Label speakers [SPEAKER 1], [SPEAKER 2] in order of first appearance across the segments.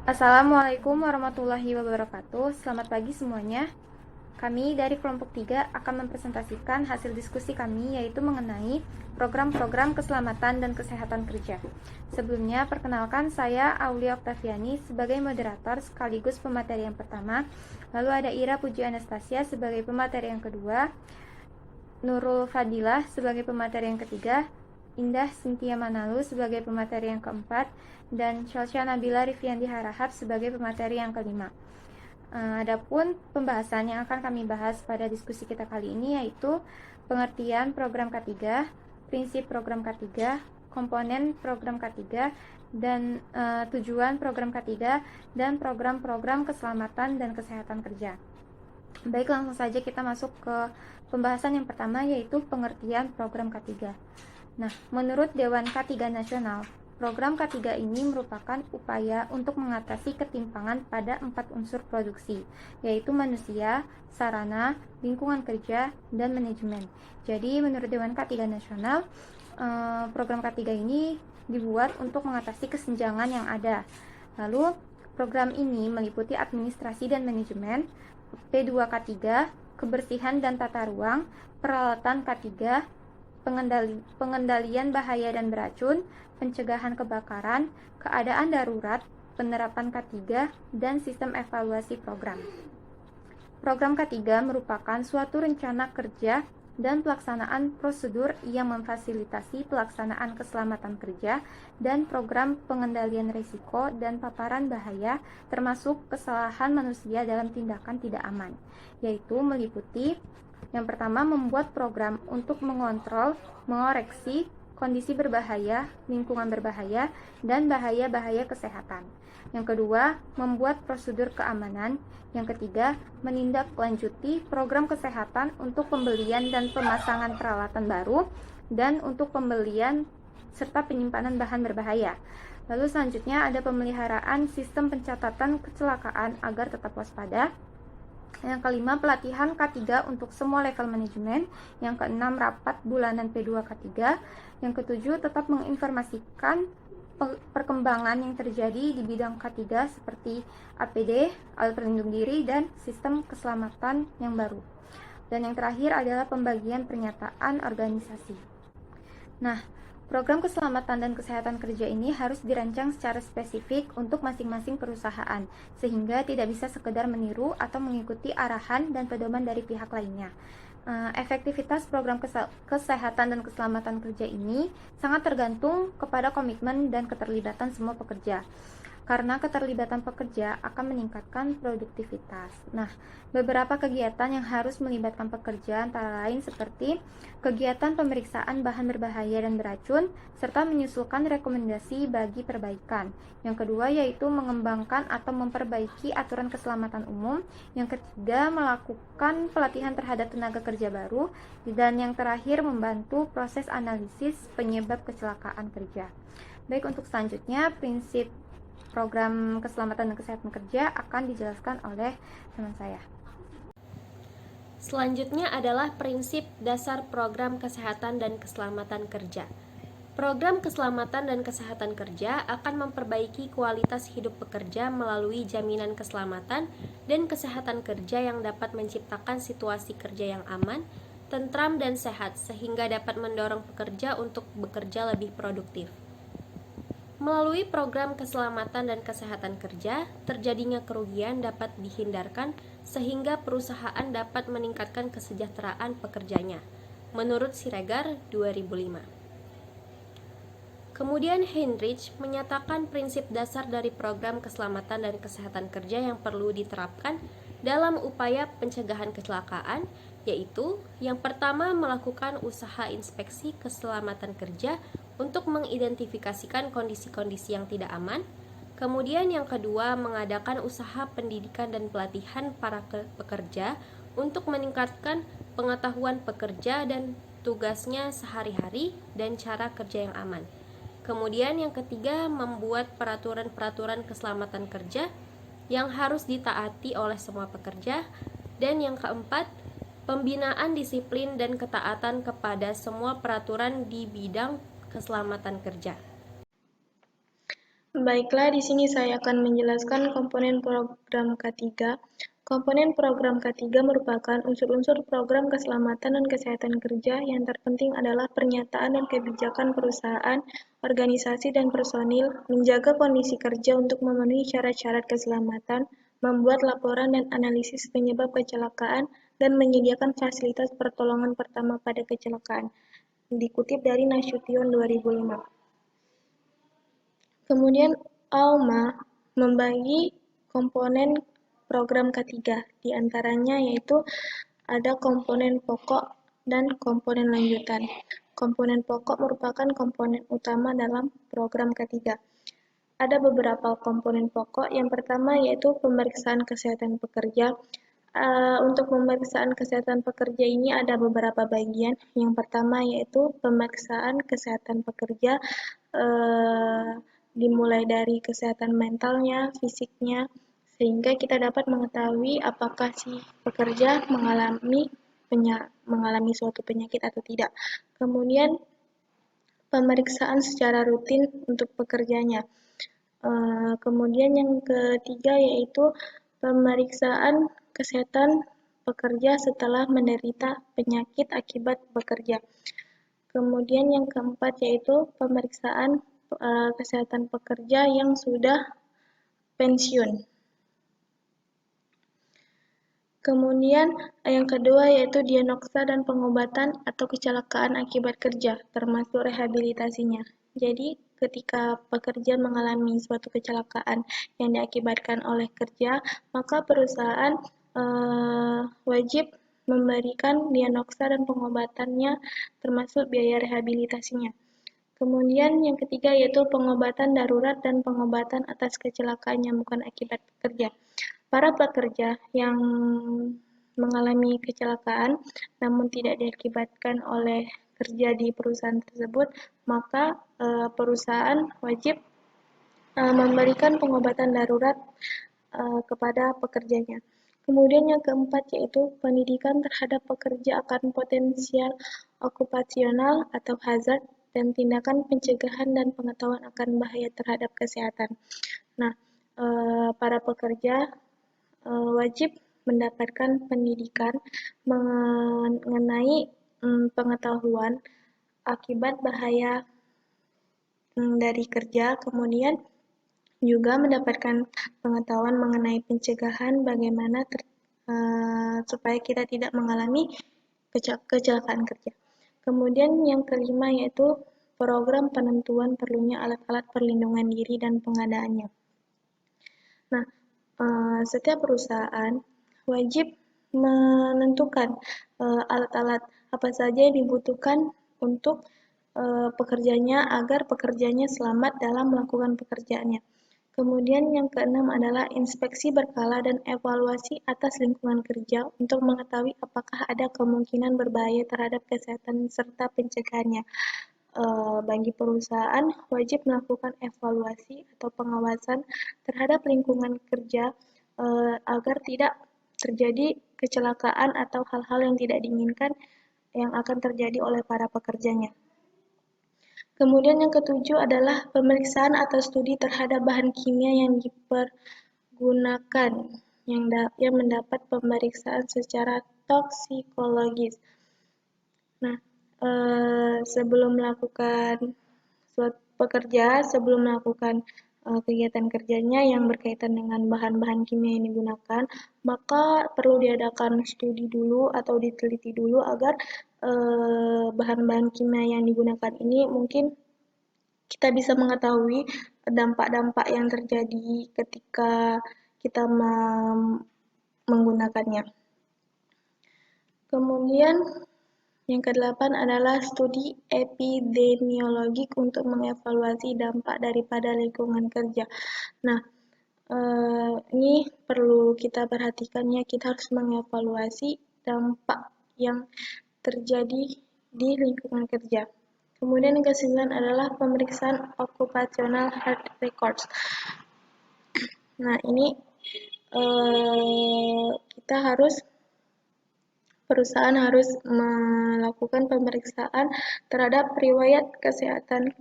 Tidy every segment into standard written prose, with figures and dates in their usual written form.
[SPEAKER 1] Assalamualaikum warahmatullahi wabarakatuh. Selamat pagi semuanya. Kami dari kelompok 3 akan mempresentasikan hasil diskusi kami, yaitu mengenai program-program keselamatan dan kesehatan kerja. Sebelumnya, perkenalkan saya Aulia Oktaviani sebagai moderator sekaligus pemateri yang pertama. Lalu ada Ira Puji Anastasia sebagai pemateri yang kedua, Nurul Fadilah sebagai pemateri yang ketiga, Indah Cynthia Manalu sebagai pemateri yang keempat, dan Syalsya Nabila Rifiandi Harahap sebagai pemateri yang kelima. Adapun pembahasan yang akan kami bahas pada diskusi kita kali ini yaitu pengertian program K3, prinsip program K3, komponen program K3, dan tujuan program K3, dan program-program keselamatan dan kesehatan kerja. Baik, langsung saja kita masuk ke pembahasan yang pertama, yaitu pengertian program K3. Nah, menurut Dewan K3 Nasional, program K3 ini merupakan upaya untuk mengatasi ketimpangan pada 4 unsur produksi, yaitu manusia, sarana, lingkungan kerja, dan manajemen. Jadi, menurut Dewan K3 Nasional, program K3 ini dibuat untuk mengatasi kesenjangan yang ada. Lalu, program ini meliputi administrasi dan manajemen, P2K3, kebersihan dan tata ruang, peralatan K3, pengendalian bahaya dan beracun, pencegahan kebakaran, keadaan darurat, penerapan K3, dan sistem evaluasi program. Program K3 merupakan suatu rencana kerja dan pelaksanaan prosedur yang memfasilitasi pelaksanaan keselamatan kerja dan program pengendalian risiko dan paparan bahaya, termasuk kesalahan manusia dalam tindakan tidak aman, yaitu meliputi yang pertama, membuat program untuk mengontrol, mengoreksi kondisi berbahaya, lingkungan berbahaya, dan bahaya-bahaya kesehatan. Yang kedua, membuat prosedur keamanan. Yang ketiga, menindaklanjuti program kesehatan untuk pembelian dan pemasangan peralatan baru, dan untuk pembelian serta penyimpanan bahan berbahaya. Lalu selanjutnya ada pemeliharaan sistem pencatatan kecelakaan agar tetap waspada. Yang kelima, pelatihan K3 untuk semua level manajemen. Yang keenam, rapat bulanan P2K3. Yang ketujuh, tetap menginformasikan perkembangan yang terjadi di bidang K3 seperti APD, alat pelindung diri, dan sistem keselamatan yang baru. Dan yang terakhir adalah pembagian pernyataan organisasi. Nah, program keselamatan dan kesehatan kerja ini harus dirancang secara spesifik untuk masing-masing perusahaan, sehingga tidak bisa sekedar meniru atau mengikuti arahan dan pedoman dari pihak lainnya. Efektivitas program kesehatan dan keselamatan kerja ini sangat tergantung kepada komitmen dan keterlibatan semua pekerja, karena keterlibatan pekerja akan meningkatkan produktivitas. Nah, beberapa kegiatan yang harus melibatkan pekerja antara lain seperti kegiatan pemeriksaan bahan berbahaya dan beracun, serta menyusulkan rekomendasi bagi perbaikan. Yang kedua yaitu mengembangkan atau memperbaiki aturan keselamatan umum. Yang ketiga, melakukan pelatihan terhadap tenaga kerja baru. Dan yang terakhir, membantu proses analisis penyebab kecelakaan kerja. Baik, untuk selanjutnya, prinsip program keselamatan dan kesehatan kerja akan dijelaskan oleh teman saya.
[SPEAKER 2] Selanjutnya adalah prinsip dasar program kesehatan dan keselamatan kerja. Program keselamatan dan kesehatan kerja akan memperbaiki kualitas hidup pekerja melalui jaminan keselamatan dan kesehatan kerja yang dapat menciptakan situasi kerja yang aman, tentram, dan sehat sehingga dapat mendorong pekerja untuk bekerja lebih produktif. Melalui program keselamatan dan kesehatan kerja, terjadinya kerugian dapat dihindarkan sehingga perusahaan dapat meningkatkan kesejahteraan pekerjanya, menurut Siregar 2005. Kemudian Heinrich menyatakan prinsip dasar dari program keselamatan dan kesehatan kerja yang perlu diterapkan dalam upaya pencegahan kecelakaan, yaitu yang pertama melakukan usaha inspeksi keselamatan kerja untuk mengidentifikasikan kondisi-kondisi yang tidak aman. Kemudian yang kedua, mengadakan usaha pendidikan dan pelatihan para pekerja untuk meningkatkan pengetahuan pekerja dan tugasnya sehari-hari dan cara kerja yang aman. Kemudian yang ketiga, membuat peraturan-peraturan keselamatan kerja yang harus ditaati oleh semua pekerja. Dan yang keempat, pembinaan disiplin dan ketaatan kepada semua peraturan di bidang keselamatan kerja.
[SPEAKER 3] Baiklah, di sini saya akan menjelaskan komponen program K3. Komponen program K3 merupakan unsur-unsur program keselamatan dan kesehatan kerja. Yang terpenting adalah pernyataan dan kebijakan perusahaan, organisasi, dan personil, menjaga kondisi kerja untuk memenuhi syarat-syarat keselamatan, membuat laporan dan analisis penyebab kecelakaan, dan menyediakan fasilitas pertolongan pertama pada kecelakaan. Dikutip dari Nasution 2005. Kemudian AUMA membagi komponen program K3, di antaranya yaitu ada komponen pokok dan komponen lanjutan. Komponen pokok merupakan komponen utama dalam program K3. Ada beberapa komponen pokok. Yang pertama yaitu pemeriksaan kesehatan pekerja. Untuk pemeriksaan kesehatan pekerja ini ada beberapa bagian. Yang pertama yaitu pemeriksaan kesehatan pekerja, dimulai dari kesehatan mentalnya, fisiknya, sehingga kita dapat mengetahui apakah si pekerja mengalami suatu penyakit atau tidak. Kemudian pemeriksaan secara rutin untuk pekerjanya. Kemudian yang ketiga yaitu pemeriksaan kesehatan pekerja setelah menderita penyakit akibat bekerja. Kemudian yang keempat yaitu pemeriksaan kesehatan pekerja yang sudah pensiun. Kemudian yang kedua yaitu diagnosa dan pengobatan atau kecelakaan akibat kerja, termasuk rehabilitasinya. Jadi ketika pekerja mengalami suatu kecelakaan yang diakibatkan oleh kerja, maka perusahaan wajib memberikan diagnosa dan pengobatannya, termasuk biaya rehabilitasinya. Kemudian yang ketiga yaitu pengobatan darurat dan pengobatan atas kecelakaan yang bukan akibat kerja. Para pekerja yang mengalami kecelakaan namun tidak diakibatkan oleh kerja di perusahaan tersebut, maka perusahaan wajib memberikan pengobatan darurat kepada pekerjanya. Kemudian yang keempat yaitu pendidikan terhadap pekerja akan potensial okupasional atau hazard dan tindakan pencegahan dan pengetahuan akan bahaya terhadap kesehatan. Nah, para pekerja wajib mendapatkan pendidikan mengenai pengetahuan akibat bahaya dari kerja, kemudian juga mendapatkan pengetahuan mengenai pencegahan bagaimana supaya kita tidak mengalami kecelakaan kerja. Kemudian yang kelima yaitu program penentuan perlunya alat-alat perlindungan diri dan pengadaannya. Nah, setiap perusahaan wajib menentukan alat-alat apa saja yang dibutuhkan untuk pekerjanya agar pekerjanya selamat dalam melakukan pekerjaannya. Kemudian yang keenam adalah inspeksi berkala dan evaluasi atas lingkungan kerja untuk mengetahui apakah ada kemungkinan berbahaya terhadap kesehatan serta pencegahannya. Bagi perusahaan wajib melakukan evaluasi atau pengawasan terhadap lingkungan kerja agar tidak terjadi kecelakaan atau hal-hal yang tidak diinginkan yang akan terjadi oleh para pekerjanya. Kemudian yang ketujuh adalah pemeriksaan atau studi terhadap bahan kimia yang dipergunakan yang mendapat pemeriksaan secara toksikologis. Nah, sebelum melakukan sebelum melakukan kegiatan kerjanya yang berkaitan dengan bahan-bahan kimia yang digunakan, maka perlu diadakan studi dulu atau diteliti dulu agar bahan-bahan kimia yang digunakan ini mungkin kita bisa mengetahui dampak-dampak yang terjadi ketika kita menggunakannya. Kemudian yang kedelapan adalah studi epidemiologik untuk mengevaluasi dampak daripada lingkungan kerja. Nah, ini perlu kita perhatikan ya, kita harus mengevaluasi dampak yang terjadi di lingkungan kerja. Kemudian yang kesembilan adalah pemeriksaan occupational health records. Nah, ini perusahaan harus melakukan pemeriksaan terhadap riwayat kesehatan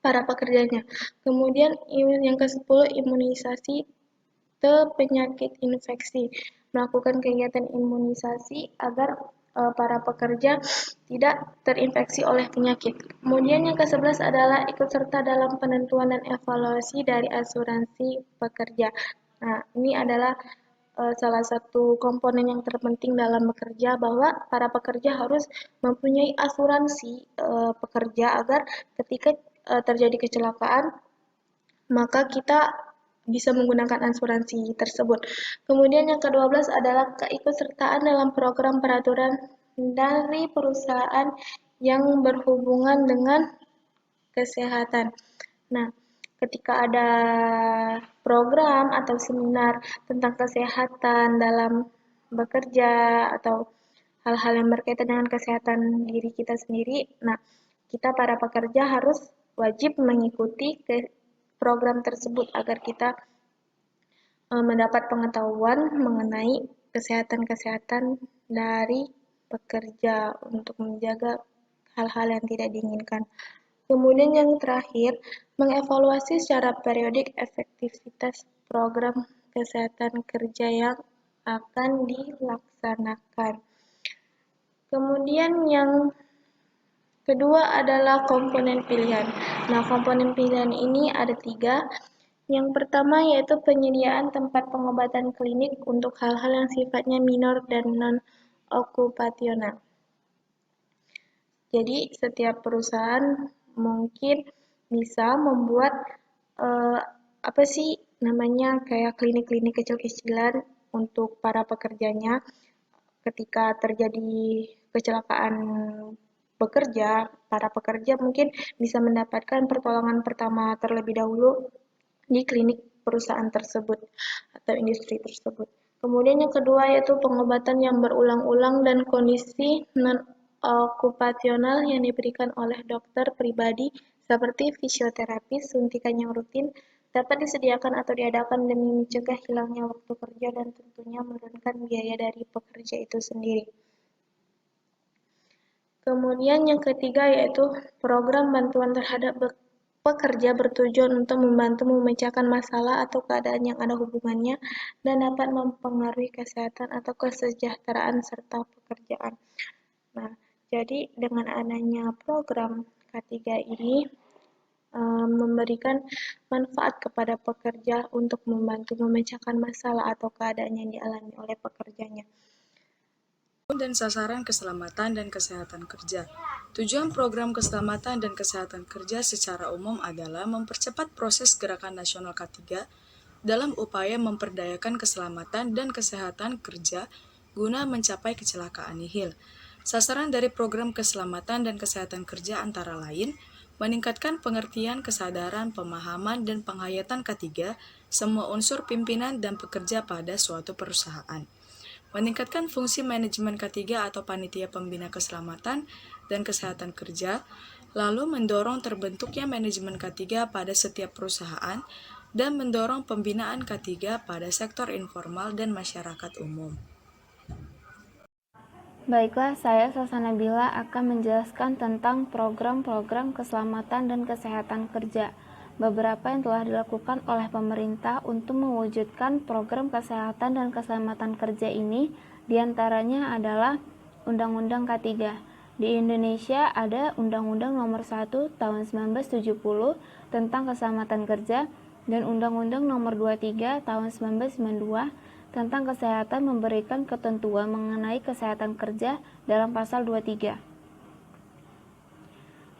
[SPEAKER 3] para pekerjanya. Kemudian yang ke-10 imunisasi penyakit infeksi, melakukan kegiatan imunisasi agar para pekerja tidak terinfeksi oleh penyakit. Kemudian yang ke-11 adalah ikut serta dalam penentuan dan evaluasi dari asuransi pekerja. Nah, ini adalah salah satu komponen yang terpenting dalam bekerja, bahwa para pekerja harus mempunyai asuransi pekerja agar ketika terjadi kecelakaan maka kita bisa menggunakan asuransi tersebut. Kemudian yang ke-12 adalah keikutsertaan dalam program peraturan dari perusahaan yang berhubungan dengan kesehatan. Nah, ketika ada program atau seminar tentang kesehatan dalam bekerja atau hal-hal yang berkaitan dengan kesehatan diri kita sendiri, nah, kita para pekerja harus wajib mengikuti program tersebut agar kita mendapat pengetahuan mengenai kesehatan-kesehatan dari pekerja untuk menjaga hal-hal yang tidak diinginkan. Kemudian yang terakhir, mengevaluasi secara periodik efektivitas program kesehatan kerja yang akan dilaksanakan. Kemudian yang kedua adalah komponen pilihan. Nah, komponen pilihan ini ada 3. Yang pertama yaitu penyediaan tempat pengobatan klinik untuk hal-hal yang sifatnya minor dan non-okupasional. Jadi, setiap perusahaan mungkin bisa membuat kayak klinik-klinik kecil-kecilan untuk para pekerjanya. Ketika terjadi kecelakaan bekerja, para pekerja mungkin bisa mendapatkan pertolongan pertama terlebih dahulu di klinik perusahaan tersebut atau industri tersebut. Kemudian yang kedua yaitu pengobatan yang berulang-ulang dan kondisi non-okupasional yang diberikan oleh dokter pribadi seperti fisioterapi, suntikan yang rutin dapat disediakan atau diadakan demi mencegah hilangnya waktu kerja dan tentunya menurunkan biaya dari pekerja itu sendiri. Kemudian yang ketiga yaitu program bantuan terhadap pekerja bertujuan untuk membantu memecahkan masalah atau keadaan yang ada hubungannya dan dapat mempengaruhi kesehatan atau kesejahteraan serta pekerjaan. Nah, jadi dengan adanya program K3 ini memberikan manfaat kepada pekerja untuk membantu memecahkan masalah atau keadaan yang dialami oleh pekerjanya.
[SPEAKER 4] Dan sasaran keselamatan dan kesehatan kerja. Tujuan program keselamatan dan kesehatan kerja secara umum adalah mempercepat proses gerakan nasional K3 dalam upaya memperdayakan keselamatan dan kesehatan kerja guna mencapai kecelakaan nihil. Sasaran dari program keselamatan dan kesehatan kerja antara lain meningkatkan pengertian, kesadaran, pemahaman, dan penghayatan K3 semua unsur pimpinan dan pekerja pada suatu perusahaan. Meningkatkan fungsi manajemen K3 atau panitia pembina keselamatan dan kesehatan kerja, lalu mendorong terbentuknya manajemen K3 pada setiap perusahaan dan mendorong pembinaan K3 pada sektor informal dan masyarakat umum.
[SPEAKER 1] Baiklah, saya Sasana Bila akan menjelaskan tentang program-program keselamatan dan kesehatan kerja. Beberapa yang telah dilakukan oleh pemerintah untuk mewujudkan program kesehatan dan keselamatan kerja ini diantaranya adalah Undang-Undang K3. Di Indonesia ada Undang-Undang Nomor 1 Tahun 1970 tentang keselamatan kerja dan Undang-Undang Nomor 23 Tahun 1992 tentang kesehatan memberikan ketentuan mengenai kesehatan kerja dalam pasal 23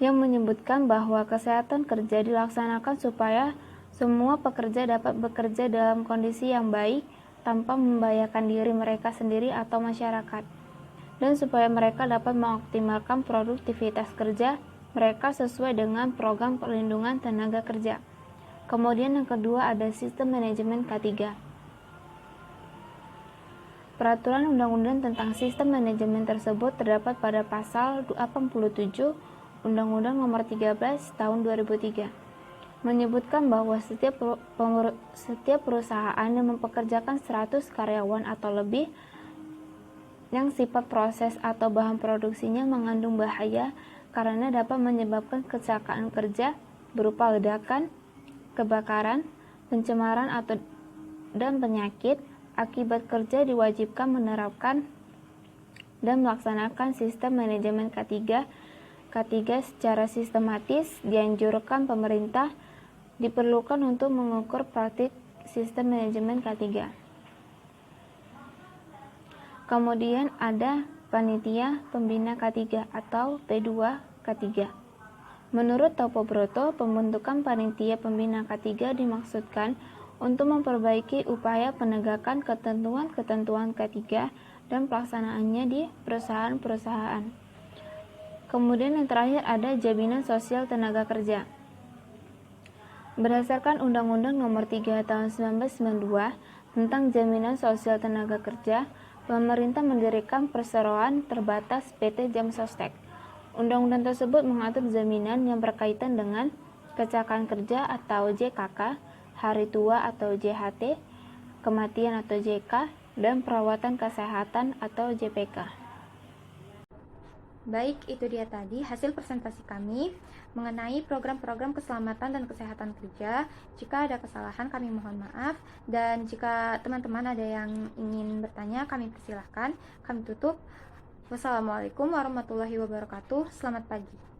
[SPEAKER 1] yang menyebutkan bahwa kesehatan kerja dilaksanakan supaya semua pekerja dapat bekerja dalam kondisi yang baik tanpa membahayakan diri mereka sendiri atau masyarakat, dan supaya mereka dapat mengoptimalkan produktivitas kerja mereka sesuai dengan program perlindungan tenaga kerja. Kemudian yang kedua ada sistem manajemen K3. Peraturan undang-undang tentang sistem manajemen tersebut terdapat pada pasal 87 Undang-Undang Nomor 13 Tahun 2003, menyebutkan bahwa setiap perusahaan yang mempekerjakan 100 karyawan atau lebih yang sifat proses atau bahan produksinya mengandung bahaya karena dapat menyebabkan kecelakaan kerja berupa ledakan, kebakaran, pencemaran dan penyakit. Akibat kerja diwajibkan menerapkan dan melaksanakan sistem manajemen K3 secara sistematis. Dianjurkan pemerintah diperlukan untuk mengukur praktik sistem manajemen K3. Kemudian ada Panitia Pembina K3 atau P2K3. Menurut Topo Broto, pembentukan Panitia Pembina K3 dimaksudkan untuk memperbaiki upaya penegakan ketentuan-ketentuan K3 dan pelaksanaannya di perusahaan-perusahaan. Kemudian yang terakhir ada Jaminan Sosial Tenaga Kerja. Berdasarkan Undang-Undang Nomor 3 Tahun 1992 tentang Jaminan Sosial Tenaga Kerja, pemerintah mendirikan perseroan terbatas PT Jam Sostek. Undang-undang tersebut mengatur jaminan yang berkaitan dengan kecelakaan kerja atau JKK, hari tua atau JHT, kematian atau JK, dan perawatan kesehatan atau JPK.
[SPEAKER 2] Baik, itu dia tadi hasil presentasi kami mengenai program-program keselamatan dan kesehatan kerja. Jika ada kesalahan kami mohon maaf, dan jika teman-teman ada yang ingin bertanya kami persilahkan. Kami tutup. Wassalamualaikum warahmatullahi wabarakatuh. Selamat pagi.